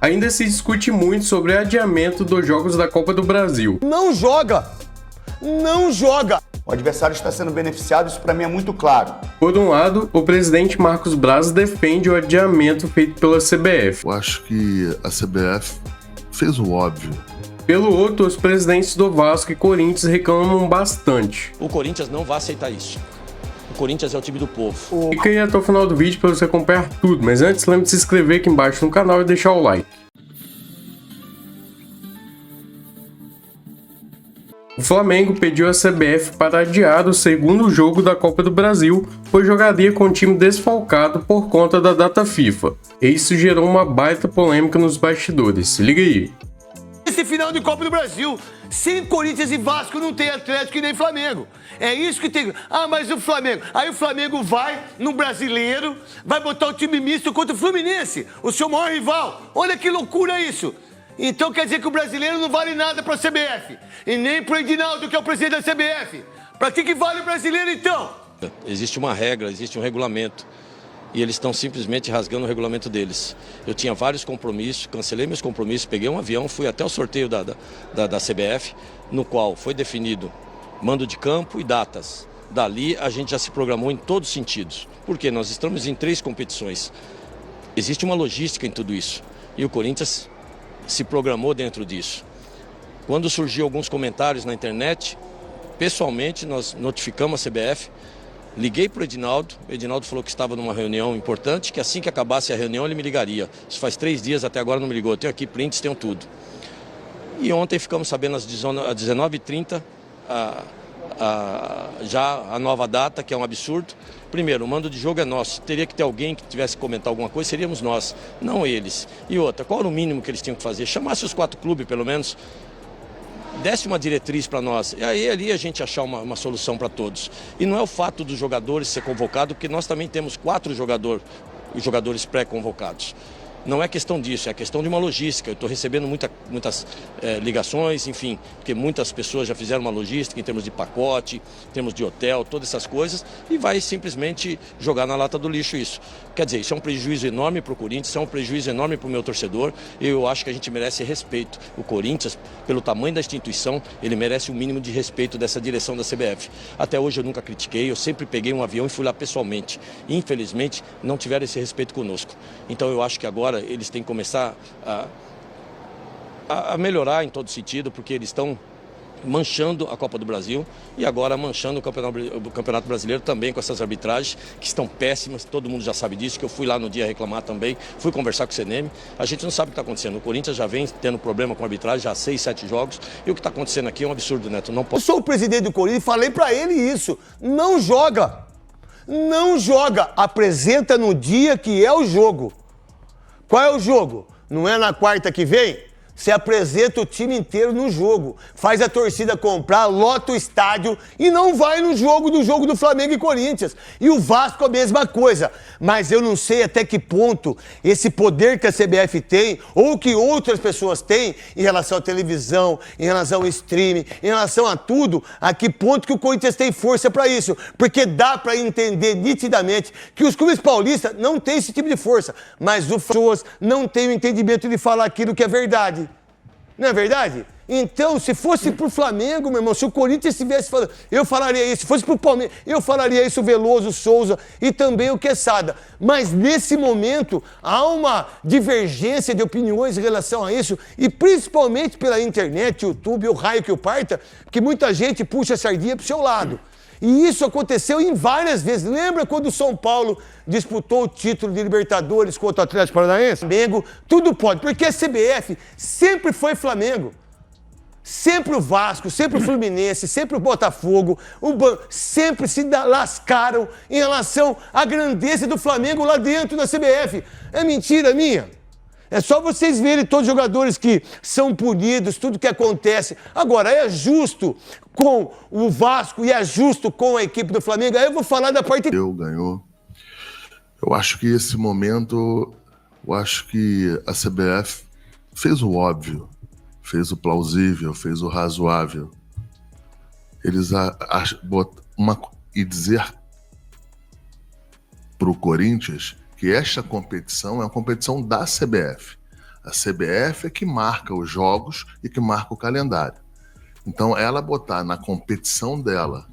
Ainda se discute muito sobre o adiamento dos jogos da Copa do Brasil. Não joga! Não joga! O adversário está sendo beneficiado, isso para mim é muito claro. Por um lado, o presidente Marcos Braz defende o adiamento feito pela CBF. Eu acho que a CBF fez o óbvio. Pelo outro, os presidentes do Vasco e Corinthians reclamam bastante. O Corinthians não vai aceitar isso. O Corinthians é o time do povo. Fica aí até o final do vídeo para você acompanhar tudo, mas antes lembre de se inscrever aqui embaixo no canal e deixar o like. O Flamengo pediu à CBF para adiar o segundo jogo da Copa do Brasil, pois jogaria com o time desfalcado por conta da data FIFA. Isso gerou uma baita polêmica nos bastidores. Se liga aí. Esse final de Copa do Brasil, sem Corinthians e Vasco não tem Atlético e nem Flamengo. É isso que tem. Ah, mas o Flamengo. Aí o Flamengo vai no Brasileiro, vai botar o time misto contra o Fluminense, o seu maior rival. Olha que loucura isso. Então quer dizer que o brasileiro não vale nada para a CBF. E nem para o Edinaldo, que é o presidente da CBF. Para que vale o brasileiro então? Existe uma regra, existe um regulamento. E eles estão simplesmente rasgando o regulamento deles. Eu tinha vários compromissos, cancelei meus compromissos, peguei um avião, fui até o sorteio da CBF, no qual foi definido mando de campo e datas. Dali a gente já se programou em todos os sentidos. Porque nós estamos em 3 competições. Existe uma logística em tudo isso. E o Corinthians se programou dentro disso. Quando surgiu alguns comentários na internet, pessoalmente nós notificamos a CBF, liguei para o Edinaldo falou que estava numa reunião importante, que assim que acabasse a reunião ele me ligaria. Isso faz 3 dias, até agora não me ligou. Eu tenho aqui prints, tenho tudo. E ontem ficamos sabendo às 19h30 já a nova data, que é um absurdo. Primeiro, o mando de jogo é nosso. Teria que ter alguém que tivesse que comentar alguma coisa, seríamos nós, não eles. E outra, qual era o mínimo que eles tinham que fazer? Chamasse os 4 clubes, pelo menos, desse uma diretriz para nós. E aí ali a gente achar uma solução para todos. E não é o fato dos jogadores ser convocados, porque nós também temos 4 jogadores pré-convocados. Não é questão disso, é questão de uma logística. Eu estou recebendo muitas ligações, enfim, porque muitas pessoas já fizeram uma logística em termos de pacote, em termos de hotel, todas essas coisas, e vai simplesmente jogar na lata do lixo isso. Quer dizer, isso é um prejuízo enorme para o Corinthians, é um prejuízo enorme para o meu torcedor, e eu acho que a gente merece respeito. O Corinthians, pelo tamanho da instituição, ele merece o mínimo de respeito dessa direção da CBF. Até hoje eu nunca critiquei, eu sempre peguei um avião e fui lá pessoalmente. Infelizmente, não tiveram esse respeito conosco. Então eu acho que agora eles têm que começar a melhorar em todo sentido, porque eles estão manchando a Copa do Brasil e agora manchando o Campeonato Brasileiro também com essas arbitragens que estão péssimas, todo mundo já sabe disso, que eu fui lá no dia reclamar também, fui conversar com o CNM, a gente não sabe o que está acontecendo. O Corinthians já vem tendo problema com a arbitragem já há 6, 7 jogos e o que está acontecendo aqui é um absurdo, Neto. Não pode... Eu sou o presidente do Corinthians e falei para ele isso, não joga, não joga, apresenta no dia que é o jogo. Qual é o jogo? Não é na quarta que vem? Você apresenta o time inteiro no jogo, faz a torcida comprar, lota o estádio e não vai no jogo do Flamengo e Corinthians. E o Vasco a mesma coisa. Mas eu não sei até que ponto esse poder que a CBF tem ou que outras pessoas têm em relação à televisão, em relação ao streaming, em relação a tudo, a que ponto que o Corinthians tem força para isso. Porque dá para entender nitidamente que os clubes paulistas não têm esse tipo de força, mas as pessoas não têm o entendimento de falar aquilo que é verdade. Não é verdade? Então, se fosse pro Flamengo, meu irmão, se o Corinthians estivesse falando, eu falaria isso. Se fosse pro Palmeiras, eu falaria isso, o Veloso, o Souza e também o Quesada. Mas, nesse momento, há uma divergência de opiniões em relação a isso e principalmente pela internet, YouTube, o raio que o parta, que muita gente puxa a sardinha pro seu lado. E isso aconteceu em várias vezes. Lembra quando o São Paulo disputou o título de Libertadores contra o Atlético Paranaense? Flamengo, tudo pode, porque a CBF sempre foi Flamengo. Sempre o Vasco, sempre o Fluminense, sempre o Botafogo, sempre se lascaram em relação à grandeza do Flamengo lá dentro da CBF. É mentira minha? É só vocês verem todos os jogadores que são punidos, tudo que acontece. Agora, é justo com o Vasco e é justo com a equipe do Flamengo? Aí eu vou falar da parte... Ganhou. Eu acho que esse momento, eu acho que a CBF fez o óbvio, fez o plausível, fez o razoável. Eles e dizer para o Corinthians que esta competição é uma competição da CBF. A CBF é que marca os jogos e que marca o calendário. Então, ela botar na competição dela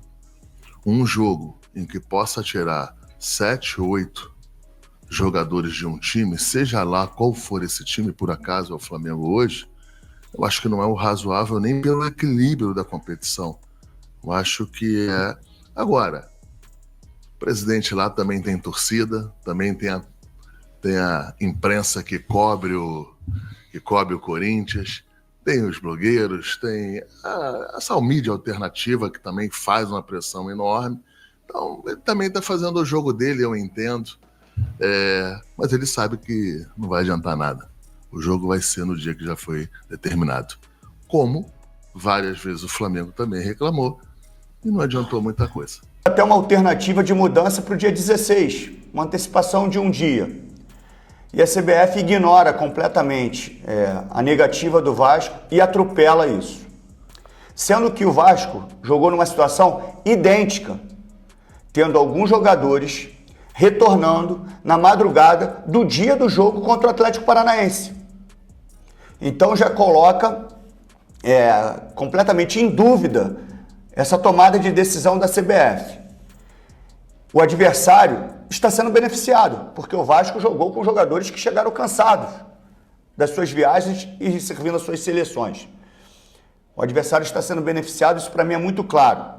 um jogo em que possa tirar 7, 8 jogadores de um time, seja lá qual for esse time, por acaso é o Flamengo hoje, eu acho que não é o razoável nem pelo equilíbrio da competição. Eu acho que é... Agora, o presidente lá também tem torcida, também tem a imprensa que cobre o Corinthians, tem os blogueiros, tem essa mídia alternativa que também faz uma pressão enorme. Então, ele também está fazendo o jogo dele, eu entendo. Mas ele sabe que não vai adiantar nada. O jogo vai ser no dia que já foi determinado. Como várias vezes o Flamengo também reclamou e não adiantou muita coisa. Até uma alternativa de mudança para o dia 16, uma antecipação de um dia. E a CBF ignora completamente a negativa do Vasco e atropela isso. Sendo que o Vasco jogou numa situação idêntica, tendo alguns jogadores retornando na madrugada do dia do jogo contra o Atlético Paranaense. Então já coloca completamente em dúvida essa tomada de decisão da CBF. O adversário está sendo beneficiado, porque o Vasco jogou com jogadores que chegaram cansados das suas viagens e servindo as suas seleções. O adversário está sendo beneficiado, isso para mim é muito claro.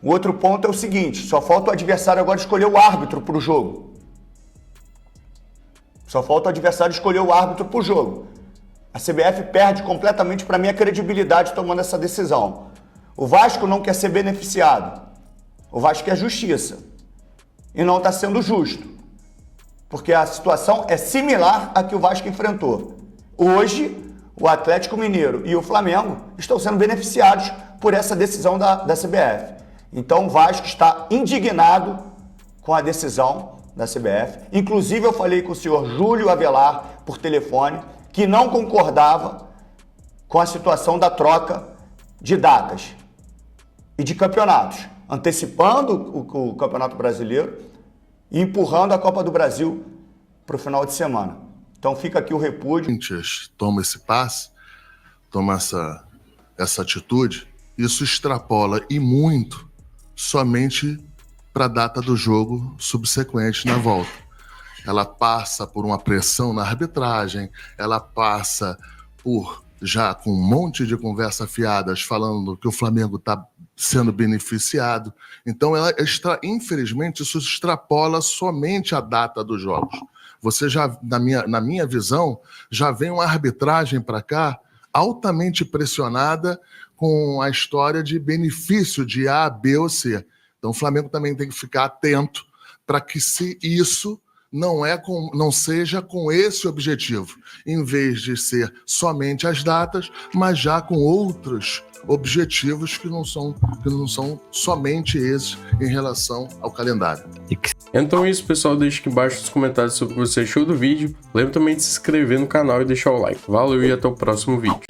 O outro ponto é o seguinte, só falta o adversário agora escolher o árbitro para o jogo. Só falta o adversário escolher o árbitro para o jogo. A CBF perde completamente, para mim, a credibilidade tomando essa decisão. O Vasco não quer ser beneficiado. O Vasco quer justiça. E não está sendo justo. Porque a situação é similar à que o Vasco enfrentou. Hoje, o Atlético Mineiro e o Flamengo estão sendo beneficiados por essa decisão da CBF. Então, o Vasco está indignado com a decisão da CBF. Inclusive, eu falei com o senhor Júlio Avelar por telefone, que não concordava com a situação da troca de datas e de campeonatos, antecipando o Campeonato Brasileiro e empurrando a Copa do Brasil para o final de semana. Então fica aqui o repúdio. Corinthians toma esse passe, toma essa atitude, isso extrapola e muito somente para a data do jogo subsequente na volta. Ela passa por uma pressão na arbitragem, ela passa por, já com um monte de conversa fiadas, falando que o Flamengo está sendo beneficiado. Então, infelizmente, isso extrapola somente a data dos jogos. Você já, na minha visão, já vem uma arbitragem para cá altamente pressionada com a história de benefício de A, B ou C. Então, o Flamengo também tem que ficar atento para que se isso não seja com esse objetivo, em vez de ser somente as datas, mas já com outros objetivos que não são somente esses em relação ao calendário. Então é isso, pessoal. Deixe aqui embaixo nos comentários sobre o que você achou do vídeo. Lembra também de se inscrever no canal e deixar o like. Valeu e até o próximo vídeo.